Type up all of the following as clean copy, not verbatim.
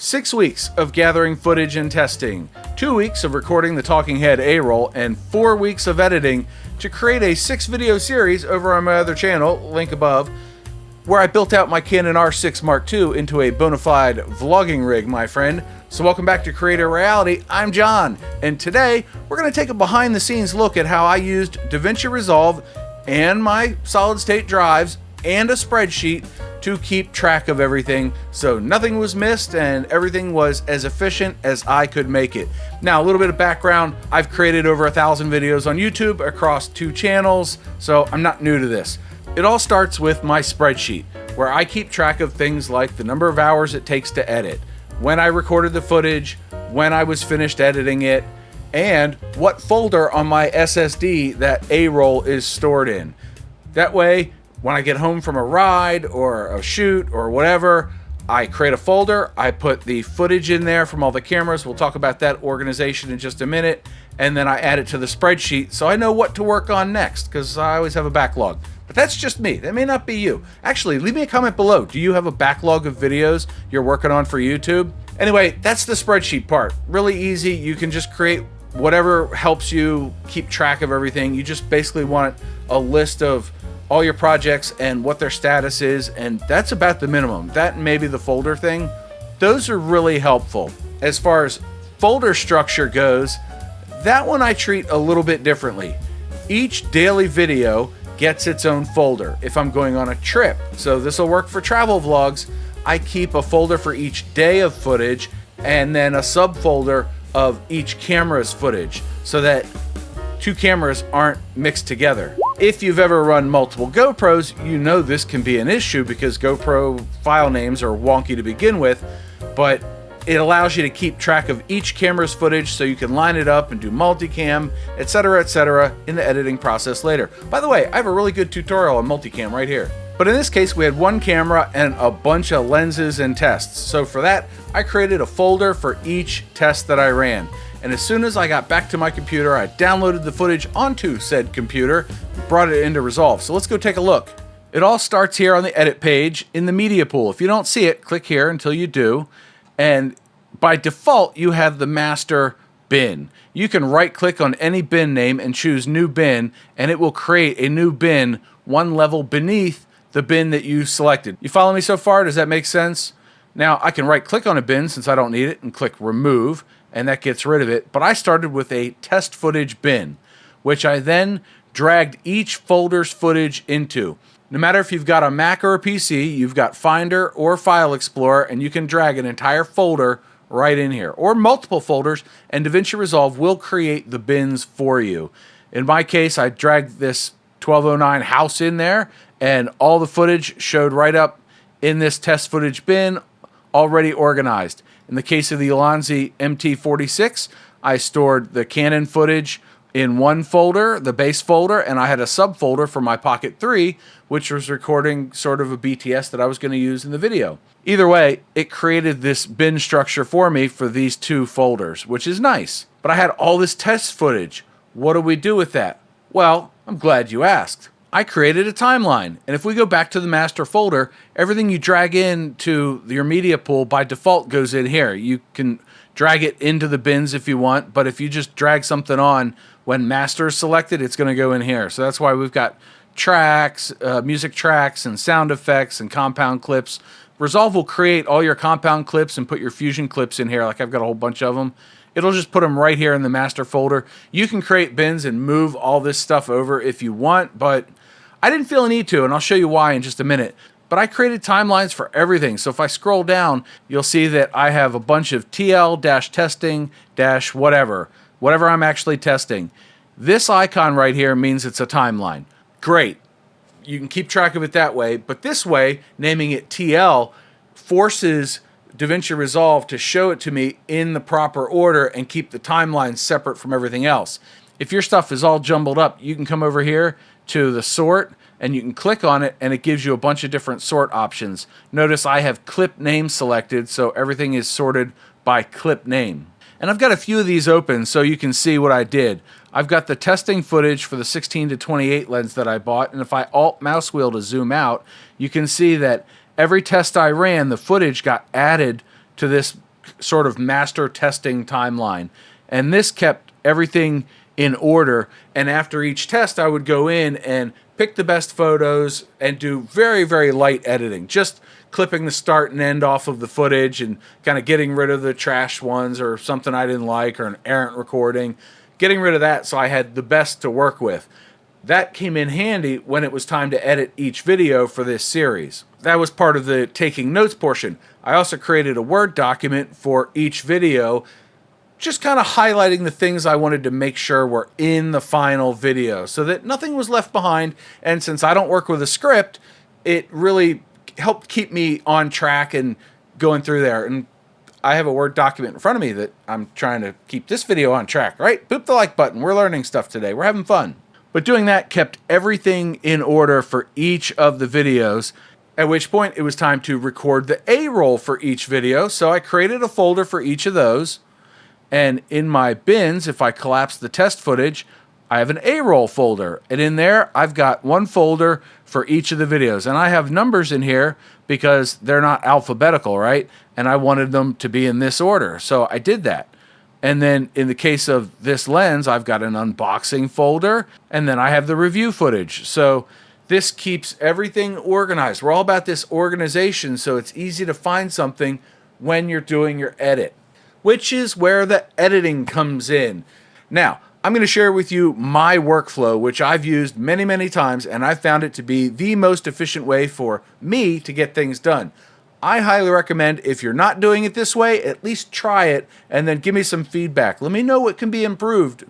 6 weeks of gathering footage and testing, 2 weeks of recording the talking head A-roll, and 4 weeks of editing to create a 6-video series over on my other channel, link above, where I built out my Canon R6 Mark II into a bona fide vlogging rig, my friend. So welcome back to Creator Reality. I'm John, and today we're going to take a behind-the-scenes look at how I used Davinci Resolve and my solid-state drives and a spreadsheet to keep track of everything, so nothing was missed and everything was as efficient as I could make it. Now, a little bit of background. I've created over 1,000 videos on YouTube across 2 channels, so I'm not new to this. It all starts with my spreadsheet, where I keep track of things like the number of hours it takes to edit, when I recorded the footage, when I was finished editing it, and what folder on my SSD that A-roll is stored in. That way, when I get home from a ride or a shoot or whatever, I create a folder, I put the footage in there from all the cameras. We'll talk about that organization in just a minute. And then I add it to the spreadsheet so I know what to work on next, because I always have a backlog. But that's just me. That may not be you. Actually, leave me a comment below. Do you have a backlog of videos you're working on for YouTube? Anyway, that's the spreadsheet part. Really easy. You can just create whatever helps you keep track of everything. You just basically want a list of all your projects and what their status is, and that's about the minimum. That and maybe the folder thing. Those are really helpful. As far as folder structure goes, that one I treat a little bit differently. Each daily video gets its own folder if I'm going on a trip. So this will work for travel vlogs. I keep a folder for each day of footage and then a subfolder of each camera's footage so that 2 cameras aren't mixed together. If you've ever run multiple GoPros, you know this can be an issue because GoPro file names are wonky to begin with, but it allows you to keep track of each camera's footage so you can line it up and do multicam, etc., in the editing process later. By the way, I have a really good tutorial on multicam right here. But in this case, we had 1 camera and a bunch of lenses and tests. So for that, I created a folder for each test that I ran. And as soon as I got back to my computer, I downloaded the footage onto said computer and brought it into Resolve. So let's go take a look. It all starts here on the edit page in the media pool. If you don't see it, click here until you do. And by default, you have the master bin. You can right click on any bin name and choose new bin, and it will create a new bin 1 level beneath the bin that you selected. You follow me so far? Does that make sense? Now I can right click on a bin since I don't need it and click remove, and that gets rid of it. But I started with a test footage bin, which I then dragged each folder's footage into. No matter if you've got a Mac or a PC, you've got Finder or File Explorer, and you can drag an entire folder right in here, or multiple folders, and Davinci Resolve will create the bins for you. In my case, I dragged this 1209 house in there, and all the footage showed right up in this test footage bin, already organized. In the case of the Ulanzi MT46, I stored the Canon footage in 1 folder, the base folder, and I had a subfolder for my Pocket 3, which was recording sort of a BTS that I was going to use in the video. Either way, it created this bin structure for me for these 2 folders, which is nice. But I had all this test footage. What do we do with that? Well, I'm glad you asked. I created a timeline, and if we go back to the master folder, everything you drag into your media pool by default goes in here. You can drag it into the bins if you want, but if you just drag something on when master is selected, it's going to go in here. So that's why we've got tracks, music tracks, and sound effects, and compound clips. Resolve will create all your compound clips and put your fusion clips in here, like I've got a whole bunch of them. It'll just put them right here in the master folder. You can create bins and move all this stuff over if you want, but I didn't feel a need to, and I'll show you why in just a minute. But I created timelines for everything. So if I scroll down, you'll see that I have a bunch of TL-testing-whatever I'm actually testing. This icon right here means it's a timeline. Great. You can keep track of it that way, but this way, naming it TL, forces Davinci Resolve to show it to me in the proper order and keep the timeline separate from everything else. If your stuff is all jumbled up, you can come over here to the sort and you can click on it and it gives you a bunch of different sort options. Notice I have clip name selected, so everything is sorted by clip name. And I've got a few of these open so you can see what I did. I've got the testing footage for the 16-28 lens that I bought, and if I alt mouse wheel to zoom out, you can see that every test I ran, the footage got added to this sort of master testing timeline. And this kept everything in order. And after each test, I would go in and pick the best photos and do very, very light editing. Just clipping the start and end off of the footage and kind of getting rid of the trash ones or something I didn't like or an errant recording. Getting rid of that so I had the best to work with. That came in handy when it was time to edit each video for this series. That was part of the taking notes portion. I also created a Word document for each video, just kind of highlighting the things I wanted to make sure were in the final video so that nothing was left behind. And since I don't work with a script, it really helped keep me on track and going through there. And I have a Word document in front of me that I'm trying to keep this video on track, right? Boop the like button. We're learning stuff today. We're having fun. But doing that kept everything in order for each of the videos, at which point it was time to record the A-roll for each video. So I created a folder for each of those. And in my bins, if I collapse the test footage, I have an A-roll folder. And in there, I've got one folder for each of the videos. And I have numbers in here because they're not alphabetical, right? And I wanted them to be in this order. So I did that. And then in the case of this lens, I've got an unboxing folder, and then I have the review footage. So this keeps everything organized. We're all about this organization, so it's easy to find something when you're doing your edit, which is where the editing comes in. Now, I'm going to share with you my workflow, which I've used many, many times, and I found it to be the most efficient way for me to get things done. I highly recommend, if you're not doing it this way, at least try it and then give me some feedback. Let me know what can be improved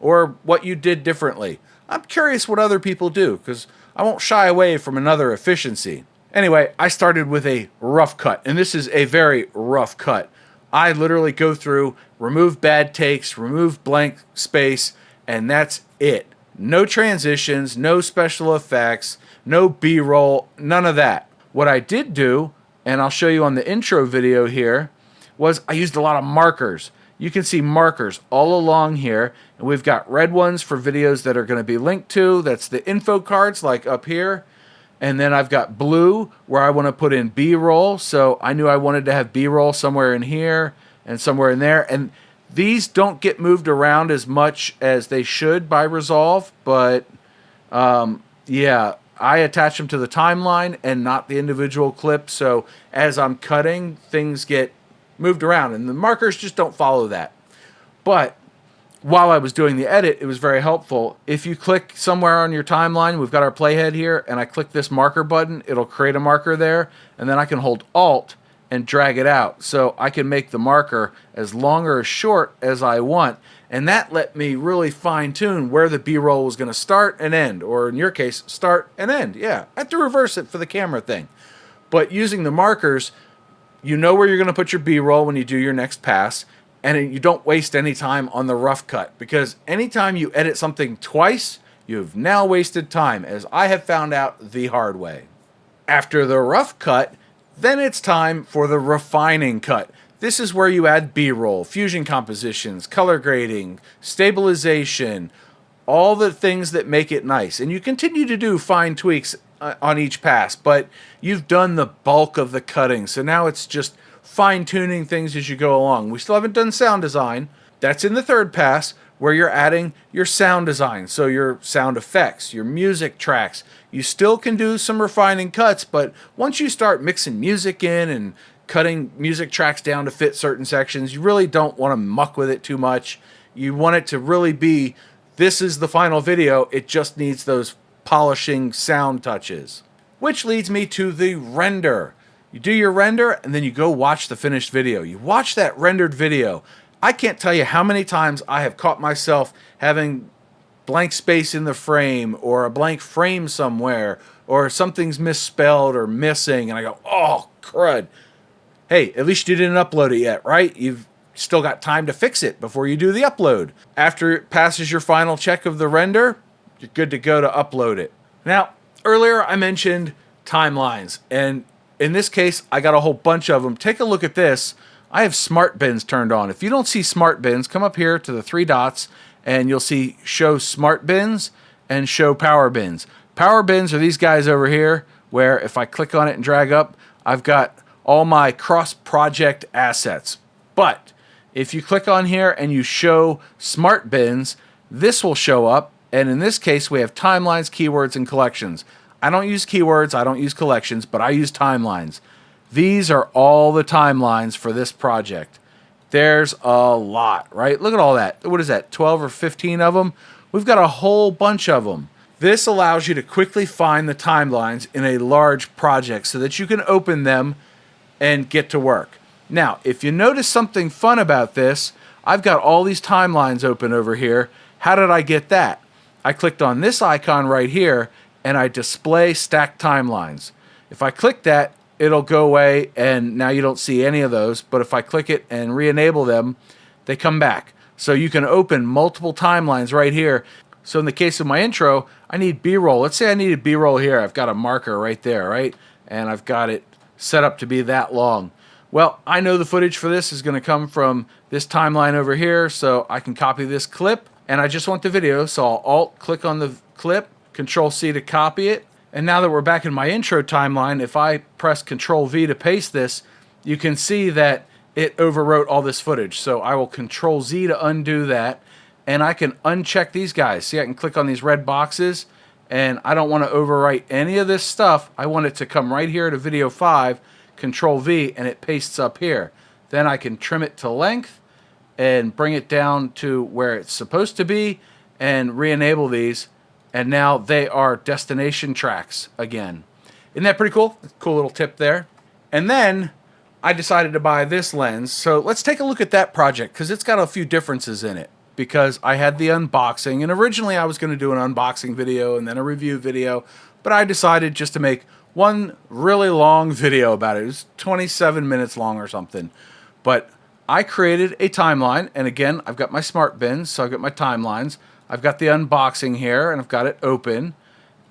or what you did differently. I'm curious what other people do because I won't shy away from another efficiency. Anyway, I started with a rough cut, and this is a very rough cut. I literally go through, remove bad takes, remove blank space, and that's it. No transitions, no special effects, no B-roll, none of that. What I did do, and I'll show you on the intro video here, was I used a lot of markers. You can see markers all along here, and we've got red ones for videos that are going to be linked to. That's the info cards, like up here. And then I've got blue where I want to put in B-roll. So I knew I wanted to have B-roll somewhere in here and somewhere in there. And these don't get moved around as much as they should by Resolve, but yeah, I attach them to the timeline and not the individual clip. So as I'm cutting, things get moved around, and the markers just don't follow that. But while I was doing the edit, it was very helpful. If you click somewhere on your timeline, we've got our playhead here, and I click this marker button, it'll create a marker there, and then I can hold Alt and drag it out. So I can make the marker as long or as short as I want. And that let me really fine-tune where the B-roll was going to start and end, or in your case, start and end. Yeah, I have to reverse it for the camera thing. But using the markers, you know where you're going to put your B-roll when you do your next pass, and you don't waste any time on the rough cut, because anytime you edit something twice, you've now wasted time, as I have found out the hard way. After the rough cut, then it's time for the refining cut. This is where you add B-roll, fusion compositions, color grading, stabilization, all the things that make it nice. And you continue to do fine tweaks on each pass, but you've done the bulk of the cutting. So now it's just fine-tuning things as you go along. We still haven't done sound design. That's in the third pass, where you're adding your sound design. So your sound effects, your music tracks. You still can do some refining cuts, but once you start mixing music in and cutting music tracks down to fit certain sections, you really don't want to muck with it too much. You want it to really be, this is the final video, it just needs those polishing sound touches. Which leads me to the render. You do your render, and then you go watch the finished video. You watch that rendered video. I can't tell you how many times I have caught myself having blank space in the frame, or a blank frame somewhere, or something's misspelled or missing, and I go, oh, crud. Hey, at least you didn't upload it yet, right? You've still got time to fix it before you do the upload. After it passes your final check of the render, you're good to go to upload it. Now, earlier I mentioned timelines, and in this case, I got a whole bunch of them. Take a look at this. I have smart bins turned on. If you don't see smart bins, come up here to the three dots, and you'll see show smart bins and show power bins. Power bins are these guys over here, where if I click on it and drag up, I've got all my cross-project assets. But if you click on here and you show smart bins, this will show up. And in this case, we have timelines, keywords, and collections. I don't use keywords, I don't use collections, but I use timelines. These are all the timelines for this project. There's a lot, right? Look at all that. What is that, 12 or 15 of them? We've got a whole bunch of them. This allows you to quickly find the timelines in a large project so that you can open them and get to work. Now, if you notice something fun about this, I've got all these timelines open over here. How did I get that? I clicked on this icon right here and I display stacked timelines. If I click that, it'll go away and now you don't see any of those. But if I click it and re-enable them, they come back. So you can open multiple timelines right here. So in the case of my intro, I need B-roll. Let's say I needed B-roll here. I've got a marker right there, right? And I've got it set up to be that long. Well, I know the footage for this is going to come from this timeline over here, so I can copy this clip, and I just want the video, so I'll Alt-click on the clip, Control-C to copy it, and now that we're back in my intro timeline, if I press Control-V to paste this, you can see that it overwrote all this footage. So I will Control-Z to undo that, and I can uncheck these guys. See, I can click on these red boxes, and I don't want to overwrite any of this stuff. I want it to come right here to Video 5, Control-V, and it pastes up here. Then I can trim it to length and bring it down to where it's supposed to be and re-enable these, and now they are destination tracks again. Isn't that pretty cool? Cool little tip there. And then I decided to buy this lens. So let's take a look at that project because it's got a few differences in it, because I had the unboxing, and originally I was going to do an unboxing video and then a review video, but I decided just to make one really long video about it. It was 27 minutes long or something. But I created a timeline, and again, I've got my smart bins, so I've got my timelines. I've got the unboxing here, and I've got it open,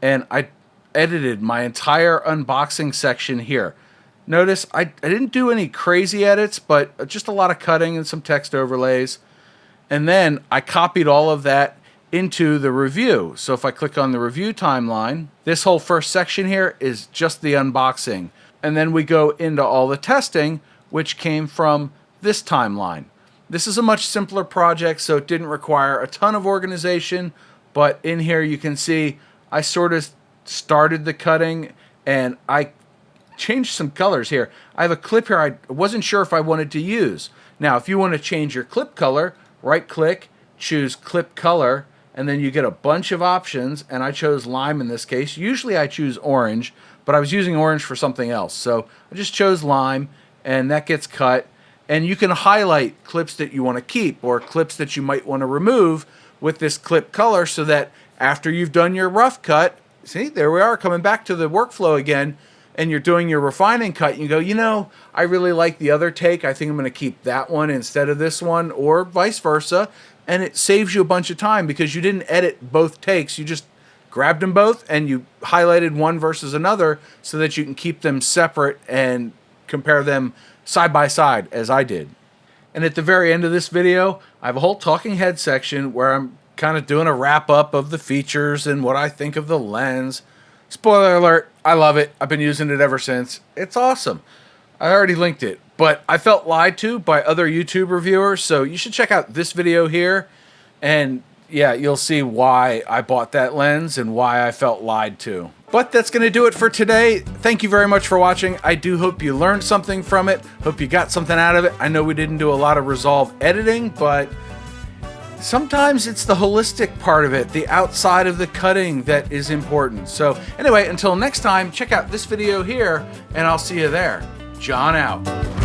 and I edited my entire unboxing section here. Notice I didn't do any crazy edits, but just a lot of cutting and some text overlays. And then I copied all of that into the review. So if I click on the review timeline, this whole first section here is just the unboxing. And then we go into all the testing, which came from this timeline. This is a much simpler project, so it didn't require a ton of organization, but in here you can see I sort of started the cutting and I changed some colors here. I have a clip here I wasn't sure if I wanted to use. Now, if you want to change your clip color, right click, choose clip color, and then you get a bunch of options, and I chose lime in this case. Usually I choose orange, but I was using orange for something else. So I just chose lime, and that gets cut. And you can highlight clips that you want to keep or clips that you might want to remove with this clip color so that after you've done your rough cut, see, there we are, coming back to the workflow again, and you're doing your refining cut, you go, you know, I really like the other take. I think I'm going to keep that one instead of this one, or vice versa. And it saves you a bunch of time because you didn't edit both takes. You just grabbed them both and you highlighted one versus another so that you can keep them separate and compare them side by side as I did. And at the very end of this video, I have a whole talking head section where I'm kind of doing a wrap up of the features and what I think of the lens. Spoiler alert, I love it. I've been using it ever since. It's awesome. I already linked it, but I felt lied to by other YouTube reviewers, so you should check out this video here, and yeah, you'll see why I bought that lens and why I felt lied to. But that's going to do it for today. Thank you very much for watching. I do hope you learned something from it. Hope you got something out of it. I know we didn't do a lot of Resolve editing, but sometimes it's the holistic part of it, the outside of the cutting, that is important. So anyway, until next time, check out this video here, and I'll see you there. John out.